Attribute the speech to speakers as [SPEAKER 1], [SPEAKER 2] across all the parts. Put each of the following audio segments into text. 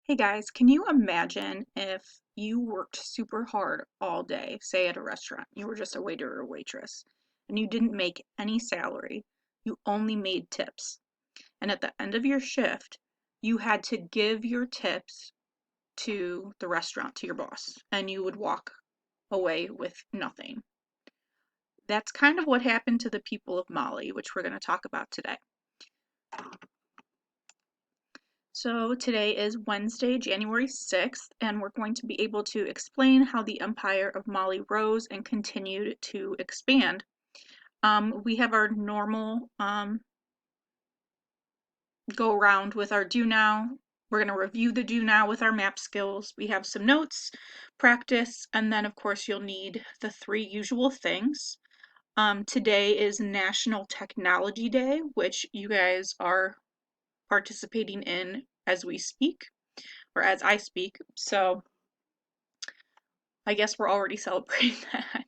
[SPEAKER 1] Hey guys, can you imagine if you worked super hard all day, say at a restaurant, you were just a waiter or a waitress, and you didn't make any salary, you only made tips. And at the end of your shift, you had to give your tips to the restaurant, to your boss, and you would walk away with nothing. That's kind of what happened to the people of Mali, which we're going to talk about today. So today is Wednesday, January 6th, and we're going to be able to explain how the Empire of Mali rose and continued to expand. We have our normal go around with our do now. We're going to review the do now with our map skills. We have some notes, practice, and then of course you'll need the three usual things. Today is National Technology Day, which you guys are participating in as we speak. Or as I speak. So I guess we're already celebrating that.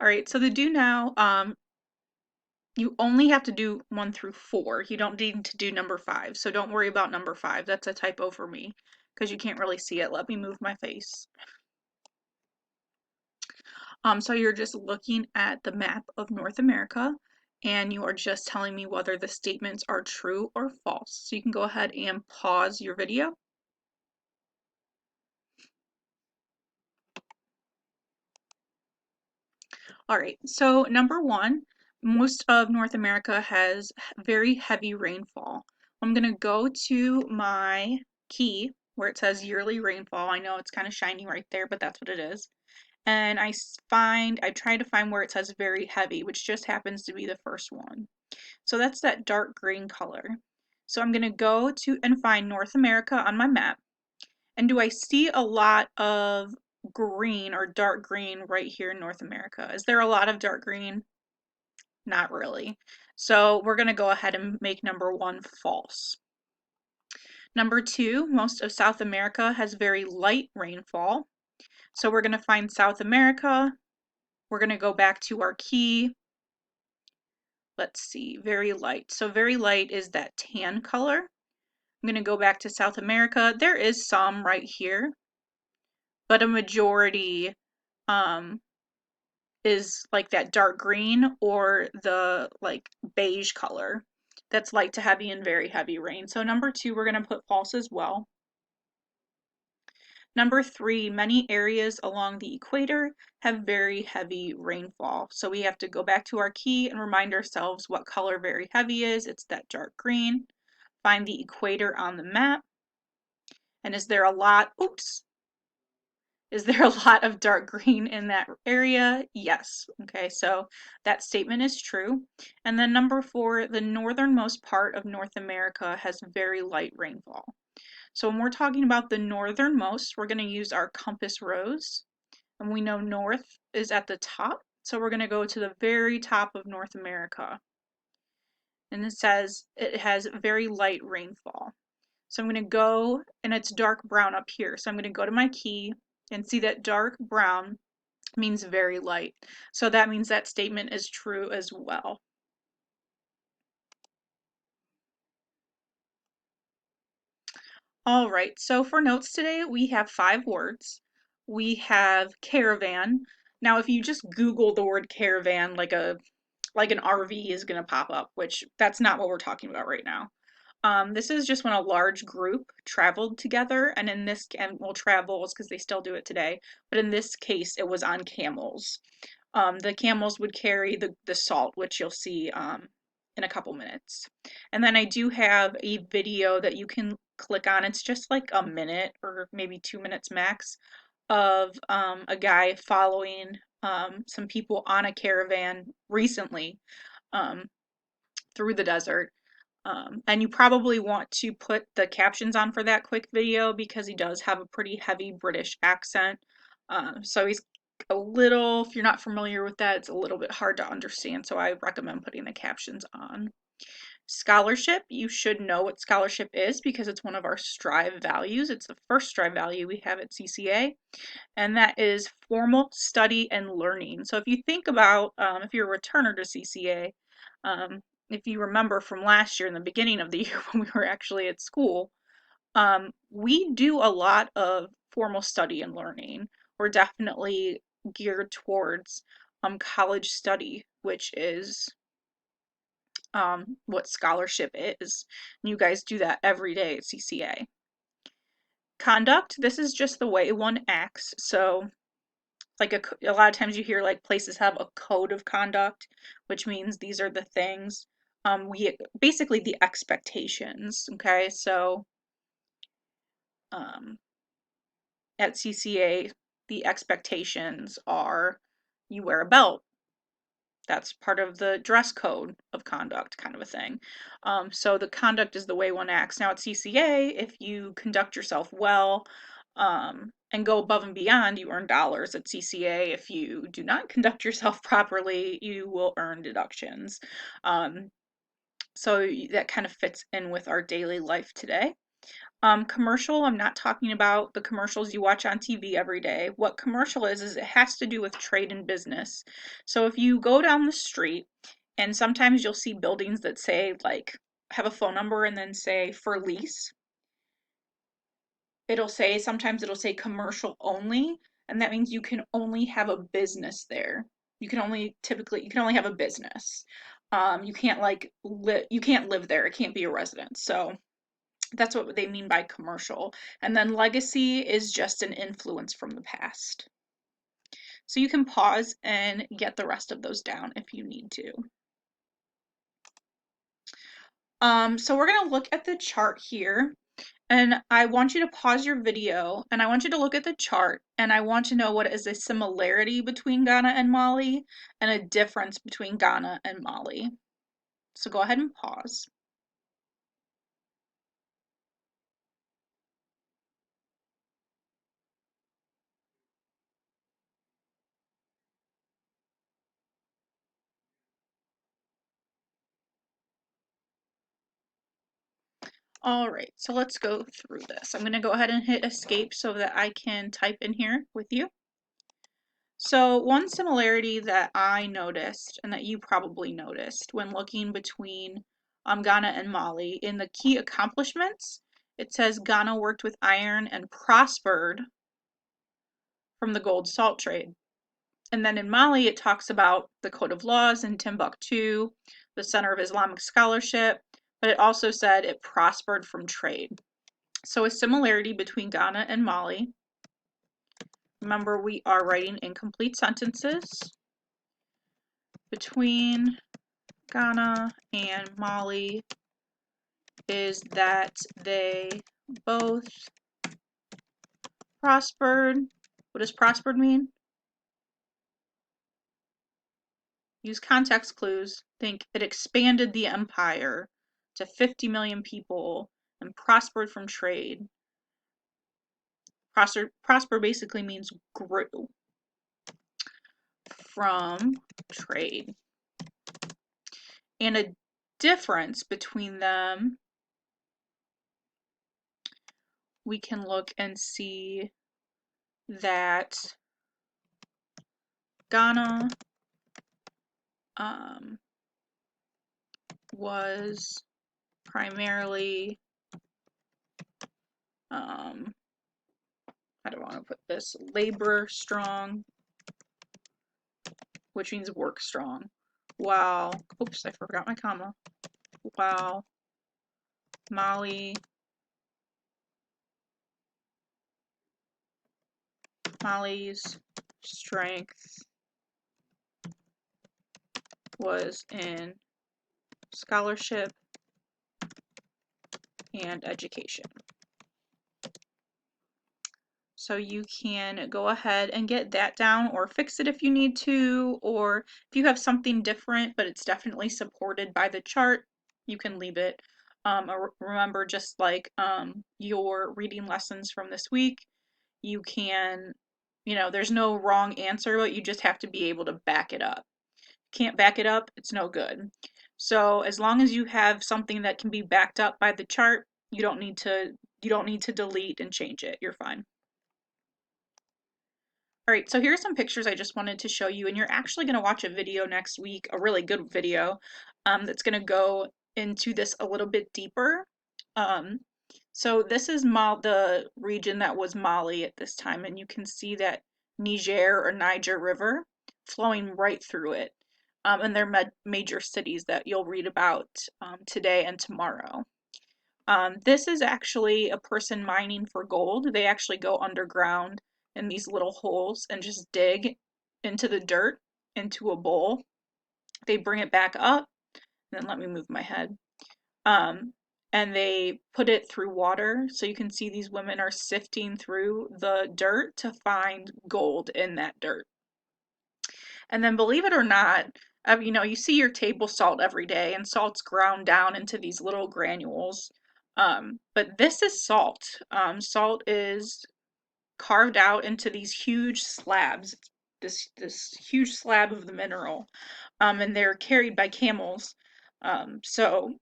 [SPEAKER 1] All right, so the do now, you only have to do 1 through 4. You don't need to do number 5. So don't worry about number 5. That's a typo for me because you can't really see it. Let me move my face. So you're just looking at the map of North America and you are just telling me whether the statements are true or false. So you can go ahead and pause your video. All right, so number 1, most of North America has very heavy rainfall. I'm going to go to my key where it says yearly rainfall. I know it's kind of shiny right there, but that's what it is. And I try to find where it says very heavy, which just happens to be the first one. So that's that dark green color. So I'm going to go to and find North America on my map. And do I see a lot of green or dark green right here in North America? Is there a lot of dark green? Not really. So we're going to go ahead and make number 1 false. Number 2, most of South America has very light rainfall. So we're going to find South America. We're going to go back to our key. Let's see, very light. So very light is that tan color. I'm going to go back to South America. There is some right here, but a majority is like that dark green or the like beige color. That's light to heavy and very heavy rain. So number 2, we're going to put false as well. Number 3, many areas along the equator have very heavy rainfall. So we have to go back to our key and remind ourselves what color very heavy is. It's that dark green. Find the equator on the map. And is there a lot, is there a lot of dark green in that area? Yes. Okay, so that statement is true. And then number 4, the northernmost part of North America has very light rainfall. So when we're talking about the northernmost, we're going to use our compass rose. And we know north is at the top. So we're going to go to the very top of North America. And it says it has very light rainfall. So I'm going to go, and it's dark brown up here. So I'm going to go to my key and see that dark brown means very light. So that means that statement is true as well. All right, so for notes today, we have 5 words. We have caravan. Now, if you just Google the word caravan, like an RV is going to pop up, which that's not what we're talking about right now. This is just when a large group traveled together, and in this, and well, travels because they still do it today, but in this case, it was on camels. The camels would carry the salt, which you'll see in a couple minutes. And then I do have a video that you can click on. It's just like a minute or maybe 2 minutes max of a guy following some people on a caravan recently through the desert. And you probably want to put the captions on for that quick video because he does have a pretty heavy British accent. So he's a little, if you're not familiar with that, it's a little bit hard to understand. So I recommend putting the captions on. Scholarship, you should know what scholarship is because it's one of our Strive values. It's the first Strive value we have at CCA, and that is formal study and learning. So if you think about, if you're a returner to CCA, if you remember from last year in the beginning of the year when we were actually at school, We do a lot of formal study and learning. We're definitely geared towards college study, which is what scholarship is. And you guys do that every day at CCA. Conduct, this is just the way one acts. So like a lot of times you hear like places have a code of conduct, which means these are the things, we basically the expectations. Okay, so at CCA the expectations are you wear a belt. That's part of the dress code of conduct, kind of a thing. So the conduct is the way one acts. Now at CCA, if you conduct yourself well, and go above and beyond, you earn dollars. At CCA, if you do not conduct yourself properly, you will earn deductions. So that kind of fits in with our daily life today. Commercial, I'm not talking about the commercials you watch on TV every day. What commercial is it has to do with trade and business. So if you go down the street, and sometimes you'll see buildings that say, like, have a phone number and then say for lease. Sometimes it'll say commercial only, and that means you can only have a business there. You can only have a business. You can't you can't live there. It can't be a residence. So that's what they mean by commercial. And then legacy is just an influence from the past. So you can pause and get the rest of those down if you need to. So we're going to look at the chart here. And I want you to pause your video and I want you to look at the chart and I want to know what is a similarity between Ghana and Mali and a difference between Ghana and Mali. So go ahead and pause. All right, so let's go through this. I'm going to go ahead and hit escape so that I can type in here with you. So one similarity that I noticed and that you probably noticed when looking between Ghana and Mali, in the key accomplishments, it says Ghana worked with iron and prospered from the gold salt trade. And then in Mali, it talks about the Code of Laws in Timbuktu, the Center of Islamic Scholarship, but it also said it prospered from trade. So a similarity between Ghana and Mali. Remember, we are writing incomplete sentences. Between Ghana and Mali is that they both prospered. What does prospered mean? Use context clues. Think it expanded the empire to 50 million people and prospered from trade. Prosper basically means grew from trade. And a difference between them, we can look and see that Ghana was primarily, how do I want to put this, labor strong, which means work strong, while, oops, I forgot my comma, while Mali's strength was in scholarship and education. So you can go ahead and get that down or fix it if you need to, or if you have something different but it's definitely supported by the chart, you can leave it. Remember, just like your reading lessons from this week, you can, there's no wrong answer, but you just have to be able to back it up. Can't back it up, it's no good. So as long as you have something that can be backed up by the chart, you don't need to delete and change it. You're fine. All right, so here are some pictures I just wanted to show you, and you're actually going to watch a video next week, a really good video, that's going to go into this a little bit deeper. So this is the region that was Mali at this time, and you can see that Niger River flowing right through it, and their major cities that you'll read about today and tomorrow. This is actually a person mining for gold. They actually go underground in these little holes and just dig into the dirt into a bowl. They bring it back up, and then let me move my head. Um, and they put it through water. So you can see these women are sifting through the dirt to find gold in that dirt. And then, believe it or not, you see your table salt every day, and salt's ground down into these little granules. But this is salt. Salt is carved out into these huge slabs. This huge slab of the mineral, and they're carried by camels. So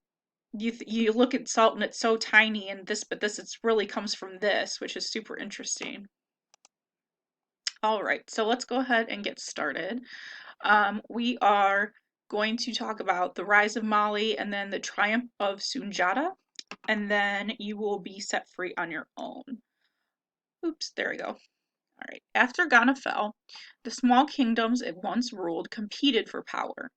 [SPEAKER 1] you look at salt and it's so tiny, and this it's really comes from this, which is super interesting. All right, so let's go ahead and get started. We are going to talk about the rise of Mali and then the triumph of Sunjata, and then you will be set free on your own. Oops, there we go. All right. After Ghana fell, the small kingdoms it once ruled competed for power.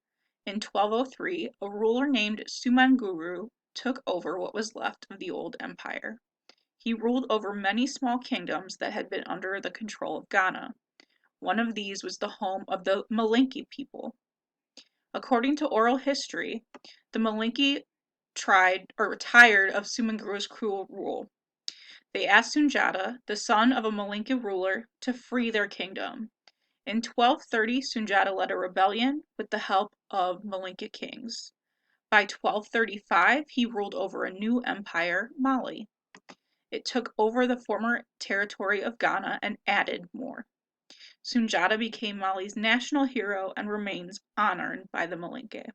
[SPEAKER 1] In 1203, a ruler named Sumanguru took over what was left of the old empire. He ruled over many small kingdoms that had been under the control of Ghana. One of these was the home of the Malinke people. According to oral history, the Malinke tired of Sumanguru's cruel rule. They asked Sunjata, the son of a Malinke ruler, to free their kingdom. In 1230, Sunjata led a rebellion with the help of Malinke kings. By 1235, he ruled over a new empire, Mali. It took over the former territory of Ghana and added more. Sunjata became Mali's national hero and remains honored by the Malinke.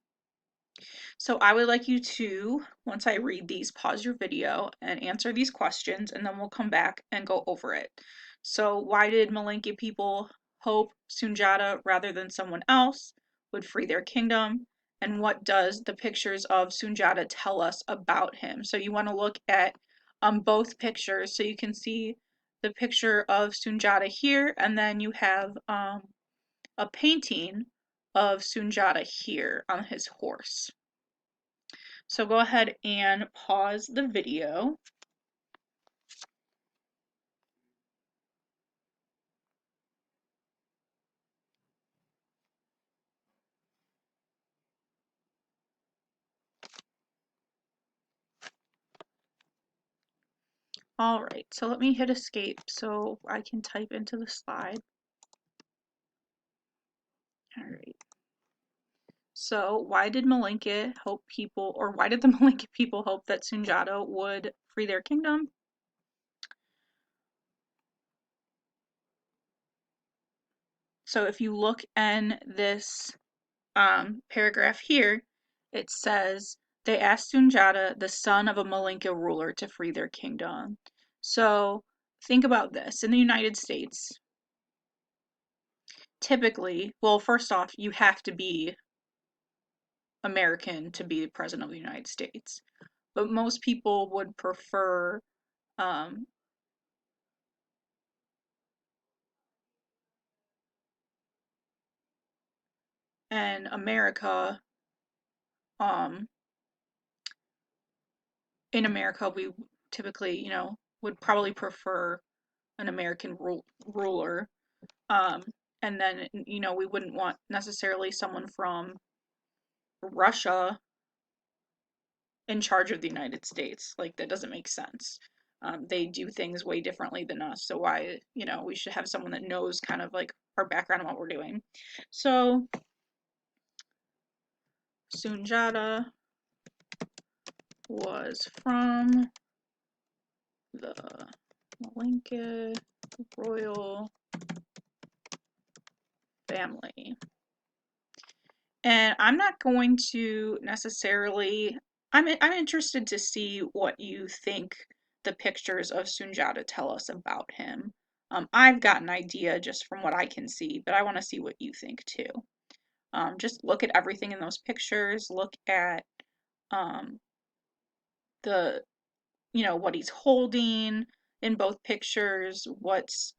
[SPEAKER 1] So I would like you to, once I read these, pause your video and answer these questions, and then we'll come back and go over it. So why did Malinke people hope Sunjata, rather than someone else, would free their kingdom? And what does the pictures of Sunjata tell us about him? So you want to look at both pictures so you can see the picture of Sunjata here, and then you have a painting of Sunjata here on his horse. So go ahead and pause the video. All right, so let me hit escape so I can type into the slide. All right. So why did Malinke hope people, or why did the Malinke people hope that Sunjata would free their kingdom? So if you look in this paragraph here, it says they asked Sunjata, the son of a Malinke ruler, to free their kingdom. So think about this. In the United States, typically, well, first off, you have to be American to be president of the United States. But most people would prefer um, and America, um, in America, we typically, would probably prefer an American ruler. Um, and then, we wouldn't want necessarily someone from Russia in charge of the United States. Like, that doesn't make sense. They do things way differently than us. So why, we should have someone that knows kind of like our background and what we're doing. So Sunjata was from the Malinke royal family. And I'm not going to necessarily, I'm interested to see what you think the pictures of Sunjata tell us about him. I've got an idea just from what I can see, but I want to see what you think too. Just look at everything in those pictures, look at um, the what he's holding in both pictures, what's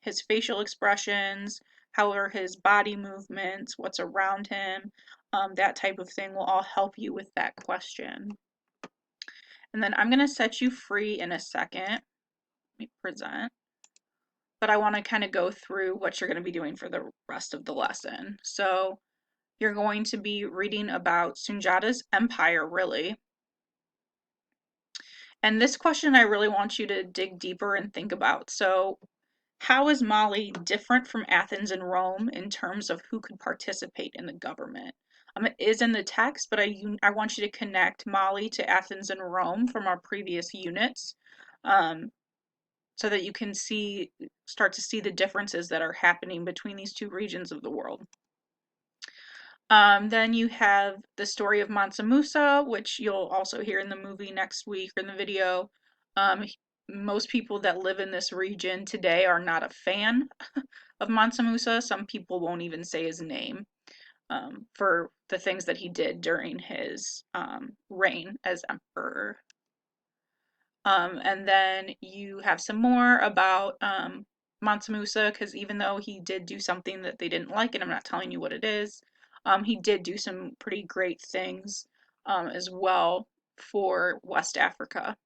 [SPEAKER 1] his facial expressions, how are his body movements, what's around him, that type of thing will all help you with that question. And then I'm going to set you free in a second. Let me present. But I want to kind of go through what you're going to be doing for the rest of the lesson. So you're going to be reading about Sunjata's empire, really. And this question I really want you to dig deeper and think about. So how is Mali different from Athens and Rome in terms of who could participate in the government? It is in the text, but I want you to connect Mali to Athens and Rome from our previous units, so that you can start to see the differences that are happening between these two regions of the world. Then you have the story of Mansa Musa, which you'll also hear in the movie next week or in the video. Most people that live in this region today are not a fan of Mansa Musa. Some people won't even say his name, for the things that he did during his reign as emperor. And then you have some more about Mansa Musa, because even though he did do something that they didn't like, and I'm not telling you what it is, he did do some pretty great things as well for West Africa.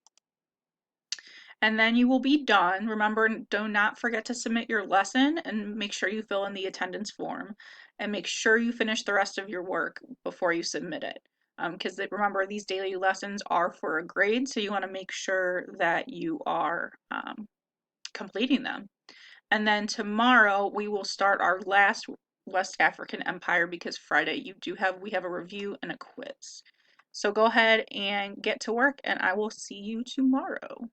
[SPEAKER 1] And then you will be done. Remember, do not forget to submit your lesson and make sure you fill in the attendance form, and make sure you finish the rest of your work before you submit it. Because remember, these daily lessons are for a grade, so you want to make sure that you are completing them. And then tomorrow we will start our last West African Empire, because Friday we have a review and a quiz. So go ahead and get to work, and I will see you tomorrow.